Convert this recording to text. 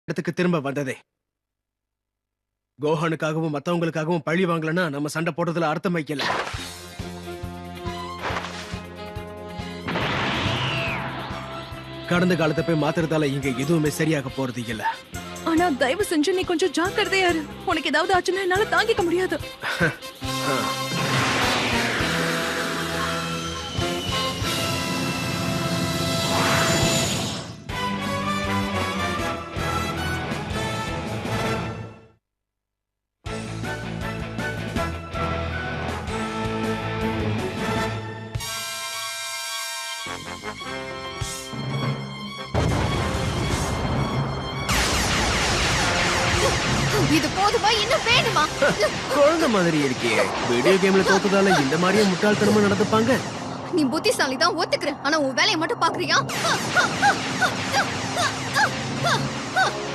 இடத்துக்கு திரும்ப வந்ததே. கோஹனுக்காகவும் மத்தவங்களுக்காகவும் பழி வாங்கலன்னா நம்ம சண்டை போடுறதுல அர்த்தம் வைக்கல. கடந்த காலத்தை போய் மாத்துறதால இங்க எதுவுமே சரியாக போறது இல்ல. ஆனா தயவு செஞ்சு நீ கொஞ்சம் ஜாக்கிரதையா இரு. உனக்கு ஏதாவது ஆச்சுன்னா என்னால தாங்கிக்க முடியாது. இது போதுமா, இன்னும் வேணுமா? குழந்தை மாதிரி இருக்கியே. வீடியோ கேம்ல தோத்ததால இந்த மாதிரியே முட்டாள்தனமா நடந்துப்பாங்க. நீ புத்திசாலி தான் ஒத்துக்கிறேன், ஆனா உன் வேலையை மட்டும் பாக்குறியா?